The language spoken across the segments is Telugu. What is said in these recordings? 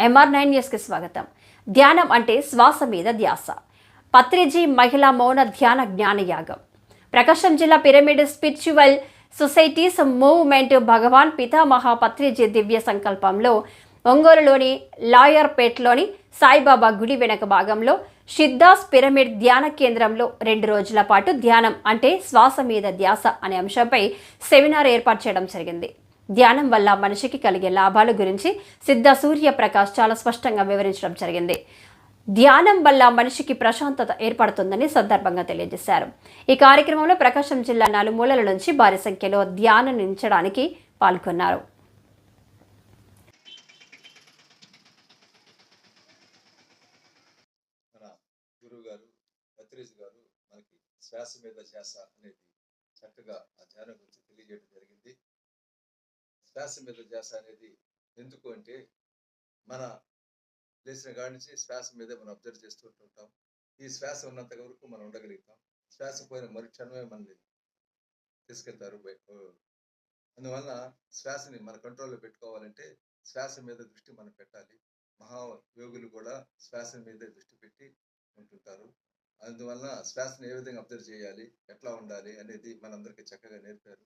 MR9 న్యూస్కి స్వాగతం. ధ్యానం అంటే శ్వాస మీద ధ్యాస. పత్రిజీ మహిళా మౌన ధ్యాన జ్ఞానయాగం. ప్రకాశం జిల్లా పిరమిడ్ స్పిరిచువల్ సొసైటీస్ మూవ్మెంట్ భగవాన్ పితామహ పత్రిజీ దివ్య సంకల్పంలో ఒంగోలులోని లాయర్పేట్లోని సాయిబాబా గుడి వెనక భాగంలో సిద్ధాస్ పిరమిడ్ ధ్యాన కేంద్రంలో 2 రోజుల పాటు ధ్యానం అంటే శ్వాస మీద ధ్యాస అనే అంశంపై సెమినార్ ఏర్పాటు చేయడం జరిగింది. ధ్యానం వల్ల మనిషికి కలిగే లాభాల గురించి సిద్ధ సూర్యప్రకాష్ చాలా స్పష్టంగా వివరించడం జరిగింది. ధ్యానం వల్ల మనిషికి ప్రశాంతత ఏర్పడుతుందని సందర్భంగా తెలియజేశారు. ఈ కార్యక్రమంలో ప్రకాశం జిల్లా నలుమూలల నుంచి భారీ సంఖ్యలో ధ్యానించడానికి పాల్గొన్నారు. శ్వాస మీద ధ్యాస అనేది చక్కగా ఆ ధ్యానం గురించి తెలియజేయడం జరిగింది. శ్వాస మీద ధ్యాస అనేది ఎందుకు అంటే మన లేచిన కాడి నుంచి శ్వాస మీదే మనం అబ్జర్వ్ చేస్తూ ఉంటాం. ఈ శ్వాస ఉన్నంత వరకు మనం ఉండగలుగుతాం. శ్వాస పోయిన మరుక్షణమే మనల్ని తీసుకెళ్తారు. అందువల్ల శ్వాసని మన కంట్రోల్లో పెట్టుకోవాలంటే శ్వాస మీద దృష్టి మనం పెట్టాలి. మహాయోగులు కూడా శ్వాస మీదే దృష్టి పెట్టి ఉంటుంటారు. అందువల్ల శ్వాసను ఏ విధంగా అబ్జర్వ్ చేయాలి, ఎట్లా ఉండాలి అనేది మనందరికీ చక్కగా నేర్పారు.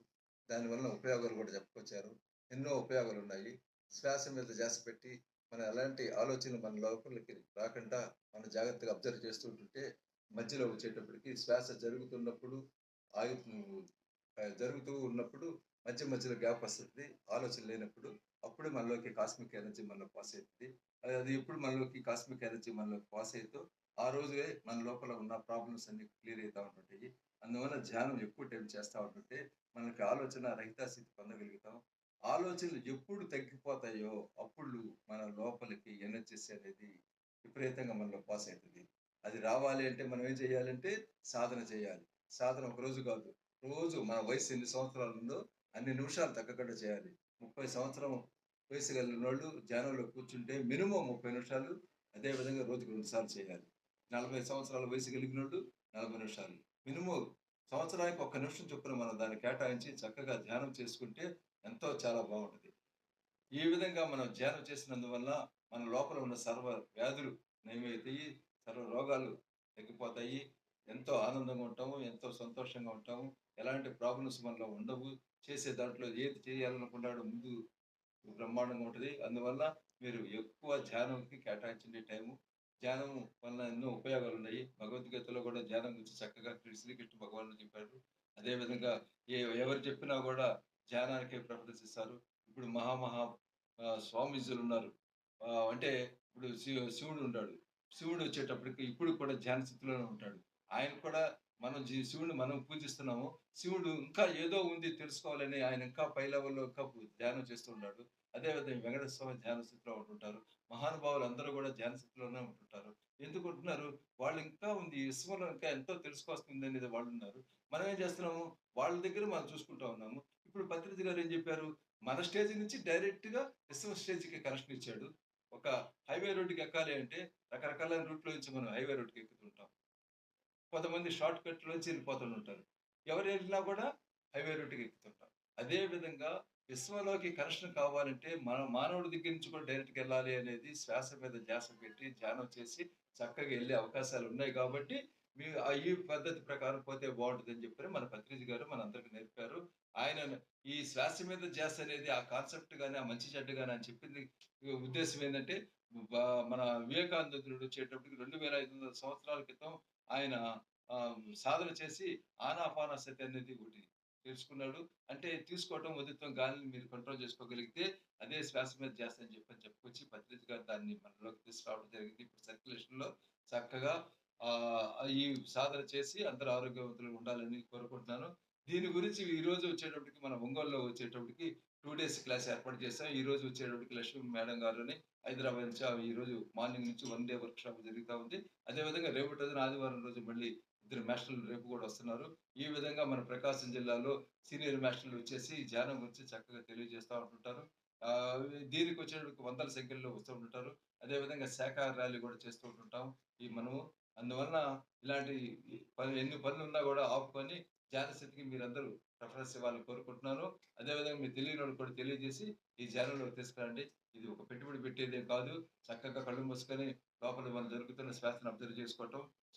దానివల్ల ఉపయోగాలు కూడా చెప్పుకొచ్చారు. ఎన్నో ఉపయోగాలు ఉన్నాయి. శ్వాస మీద ధ్యాస పెట్టి మనం ఎలాంటి ఆలోచనలు మన లోపలికి రాకుండా మనం జాగ్రత్తగా అబ్జర్వ్ చేస్తూ ఉంటుంటే మధ్యలో వచ్చేటప్పటికి శ్వాస జరుగుతున్నప్పుడు ఆగి జరుగుతూ ఉన్నప్పుడు మధ్యలో గ్యాప్ వస్తుంది. ఆలోచన లేనప్పుడు అప్పుడు మనలోకి కాస్మిక్ ఎనర్జీ మనలో పాస్ అవుతుంది. అది ఎప్పుడు మనలోకి కాస్మిక్ ఎనర్జీ మనలోకి పాస్ అవుతూ ఆ రోజే మన లోపల ఉన్న ప్రాబ్లమ్స్ అన్ని క్లియర్ అవుతూ ఉంటుంటాయి. అందువల్ల ధ్యానం ఎక్కువ టైం చేస్తూ ఉంటుంటే మనకి ఆలోచన రహిత స్థితి పొందగలుగుతాం. ఆలోచనలు ఎప్పుడు తగ్గిపోతాయో అప్పుడు మన లోపలికి ఎనర్జీస్ అనేది విపరీతంగా మనలో పాస్ అవుతుంది. అది రావాలి అంటే మనం ఏం చేయాలంటే సాధన చేయాలి. సాధన ఒక రోజు కాదు, రోజు మన వయసు ఎన్ని సంవత్సరాలు ఉందో అన్ని నిమిషాలు తగ్గకుండా చేయాలి. 30 సంవత్సరం వయసు కలిగిన వాళ్ళు ధ్యానంలో కూర్చుంటే మినిమం 30 నిమిషాలు, అదేవిధంగా రోజుకు 2 సార్లు చేయాలి. 40 సంవత్సరాల వయసు కలిగిన వాళ్ళు 40 నిమిషాలు, మినిమం సంవత్సరానికి 1 నిమిషం చొప్పున మనం దాన్ని కేటాయించి చక్కగా ధ్యానం చేసుకుంటే ఎంతో చాలా బాగుంటుంది. ఈ విధంగా మనం ధ్యానం చేసినందువల్ల మన లోపల ఉన్న సర్వ వ్యాధులు నయమవుతాయి, సర్వ రోగాలు తగ్గిపోతాయి. ఎంతో ఆనందంగా ఉంటాము, ఎంతో సంతోషంగా ఉంటాము. ఎలాంటి ప్రాబ్లమ్స్ మనలో ఉండవు. చేసే దాంట్లో ఏది చేయాలనుకున్నాడో ముందు బ్రహ్మాండంగా ఉంటుంది. అందువల్ల మీరు ఎక్కువ ధ్యానంకి కేటాయించండి టైము. ధ్యానం వల్ల ఎన్నో ఉపయోగాలు ఉన్నాయి. భగవద్గీతలో కూడా ధ్యానం గురించి చక్కగా శ్రీకృష్ణ భగవానుడు చెప్పాడు. అదేవిధంగా ఎవరు చెప్పినా కూడా ధ్యానానికి ప్రదర్శిస్తారు. ఇప్పుడు మహా స్వామీజీలు ఉన్నారు. అంటే ఇప్పుడు శివుడు ఉన్నాడు. శివుడు వచ్చేటప్పటికి ఇప్పుడు కూడా ధ్యాన స్థితిలోనే ఉంటాడు. ఆయన కూడా మనం శివుడిని మనం పూజిస్తున్నాము. శివుడు ఇంకా ఏదో ఉంది తెలుసుకోవాలని ఆయన ఇంకా పై లెవెల్లో ఇంకా ధ్యానం చేస్తూ ఉన్నాడు. అదేవిధంగా వెంకటేశ్వర స్వామి ధ్యాన స్థితిలో ఉంటుంటారు. మహానుభావులు అందరూ కూడా ధ్యాన స్థితిలోనే ఉంటుంటారు. ఎందుకు ఉంటున్నారు? వాళ్ళు ఇంకా ఉంది, విశ్వంలో ఇంకా ఎంతో తెలుసుకోవాల్సింది అనేది వాళ్ళు ఉన్నారు. మనం ఏం చేస్తున్నాము? వాళ్ళ దగ్గర మనం చూసుకుంటా ఉన్నాము. ఇప్పుడు పత్రిజీ గారు ఏం చెప్పారు? మన స్టేజ్ నుంచి డైరెక్ట్ గా విశ్వ స్టేజ్కి కనెక్షన్ ఇచ్చాడు. ఒక హైవే రోడ్డుకి ఎక్కాలి అంటే రకరకాల రూట్లో నుంచి మనం హైవే రోడ్డుకి ఎక్కుతుంటాం. కొంతమంది షార్ట్ కట్ లోంచి వెళ్ళిపోతుంటారు. ఎవరు వెళ్ళినా కూడా హైవే రూట్కి ఎక్కుతుంటారు. అదే విధంగా విశ్వంలోకి కనెక్షన్ కావాలంటే మన మానవుడి దగ్గర నుంచి కూడా డైరెక్ట్గా వెళ్ళాలి అనేది శ్వాస మీద ధ్యాస పెట్టి ధ్యానం చేసి చక్కగా వెళ్ళే అవకాశాలు ఉన్నాయి. కాబట్టి మీరు ఈ పద్ధతి ప్రకారం పోతే బాగుంటుందని చెప్పారు మన పత్రిజీ గారు మనందరికి నేర్పారు. ఆయన ఈ శ్వాస మీద ధ్యాస అనేది ఆ కాన్సెప్ట్ గానీ ఆ మంచి చెడ్డ గానీ అని చెప్పింది ఉద్దేశం ఏంటంటే మన వివేకానందుడు వచ్చేటప్పటికి 2500 సంవత్సరాల క్రితం ఆయన సాధన చేసి ఆనాపానసతి అనేది ఒకటి తెలుసుకున్నాడు. అంటే తీసుకోవటం, వదులుతాం, గాలిని మీరు కంట్రోల్ చేసుకోగలిగితే అదే శ్వాస మీద ధ్యాస అని చెప్పుకొచ్చి పత్రిజీ గారు దాన్ని మనలోకి తీసుకురావడం జరిగింది. ఇప్పుడు సర్క్యులేషన్ లో చక్కగా ఈ సాధన చేసి అందరూ ఆరోగ్యవంతులుగా ఉండాలని కోరుకుంటున్నాను. దీని గురించి ఈ రోజు వచ్చేటప్పటికి మన ఒంగోలులో వచ్చేటప్పటికి 2 days క్లాస్ ఏర్పాటు చేశాం. ఈ రోజు వచ్చేటప్పటికి లక్ష్మీ మేడం గారిని హైదరాబాద్ నుంచి ఈ రోజు మార్నింగ్ నుంచి 1 day వర్క్ షాప్ జరుగుతూ ఉంది. అదేవిధంగా రేపటి రోజున ఆదివారం రోజు మళ్ళీ 2 మాస్టర్లు రేపు కూడా వస్తున్నారు. ఈ విధంగా మన ప్రకాశం జిల్లాలో సీనియర్ మాస్టర్లు వచ్చేసి ధ్యానం గురించి చక్కగా తెలియజేస్తూ ఉంటుంటారు. దీనికి వచ్చేటప్పటికి వందల సంఖ్యలో వస్తూ ఉంటారు. అదేవిధంగా శాఖాహార ర్యాలీ కూడా చేస్తూ ఉంటుంటాం మనము. అందువలన ఇలాంటి ఎన్ని పనులు ఉన్నా కూడా ఆపుకొని ధ్యాన స్థితికి మీరందరూ ప్రిఫరెన్స్ ఇవ్వాలని కోరుకుంటున్నాను. అదేవిధంగా మీరు తెలియని వాళ్ళు కూడా తెలియజేసి ఈ ధ్యానంలోకి తీసుకురండి. ఇది ఒక పెట్టుబడి పెట్టేదే కాదు. చక్కగా కళ్ళు మూసుకొని లోపల మనం జరుగుతున్న శ్వాసను అబ్జర్వ్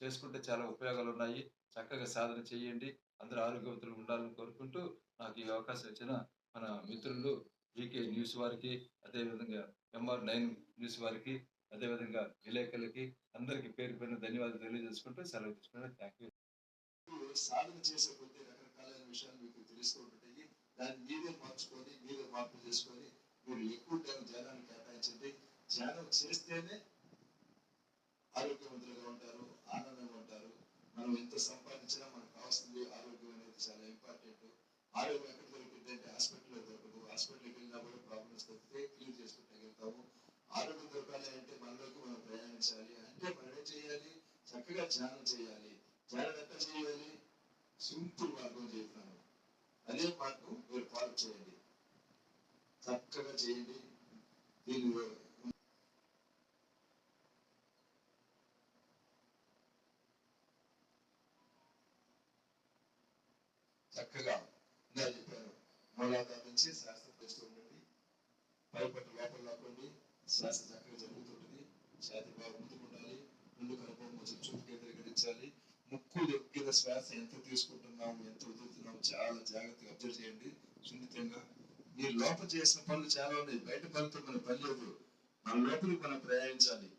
చేసుకుంటే చాలా ఉపయోగాలున్నాయి. చక్కగా సాధన చేయండి. అందరూ ఆరోగ్యవంతులుగా ఉండాలని కోరుకుంటూ, నాకు ఈ అవకాశం ఇచ్చిన మన మిత్రులు జీకే న్యూస్ వారికి, అదేవిధంగా ఎంఆర్9 న్యూస్ వారికి, అదేవిధంగా విలేకరులకి అందరికీ పేరు పేరున ధన్యవాదాలు తెలియజేసుకుంటూ సెలవు తీసుకుంటున్నాను. థాంక్యూ. సాధన చేసే కొద్దీ రకరకాలైన విషయాలు మీకు తెలుస్తూ ఉంటాయి. దాన్ని మీరే మార్చుకొని, మీరే మార్పులు చేసుకొని, మీరు ఎక్కువ టైం ధ్యానాన్ని కేటాయించండి. ధ్యానం చేస్తేనే ఆరోగ్యవంతులుగా ఉంటారు, ఆనందంగా ఉంటారు. మనం ఎంత సంపాదించినా మనకు కావాల్సింది ఆరోగ్యం అనేది చాలా ఇంపార్టెంట్. ఆరోగ్యం ఎక్కడ దొరుకుతుంది అంటే హాస్పిటల్లో దొరకదు. హాస్పిటల్కి వెళ్ళినా కూడా ప్రాబ్లమ్స్ దొరికితే క్లియర్ చేసుకుంటాము. ఆరోగ్యం దొరకాలి అంటే మనలోకి మనం ప్రయాణించాలి. అంటే మనం ఏం చేయాలి? చక్కగా ధ్యానం చేయాలి. ధ్యానం ఎట్లా చేయాలి? సింపుల్ మార్గం చెప్తున్నాను. అదే మార్గం మీరు ఫాలో చేయండి. చక్కగా చేయండి. దీనిలో చక్కగా ఇలా చెప్పాను. మూలాధారం నుంచి శ్వాస చేస్తూ ఉండండి. పైపట్టు లోపల లాక్కోండి. శ్వాస చక్కగా జరుగుతుంటుంది. ఛాతి బాగా ముందుకుండాలి. రెండు కనుపం కొంచెం చూపు కేంద్రీకరించాలి. ముక్కు దగ్గర శ్వాస ఎంత తీసుకుంటున్నాము, ఎంత వదులుతున్నాము చాలా జాగ్రత్తగా అబ్జర్వ్ చేయండి. సున్నితంగా మీరు లోపల చేసిన పనులు చాలా ఉన్నాయి. బయట పనులతో మన పని లేదు. మన లోపలికి మనం ప్రయాణించాలి.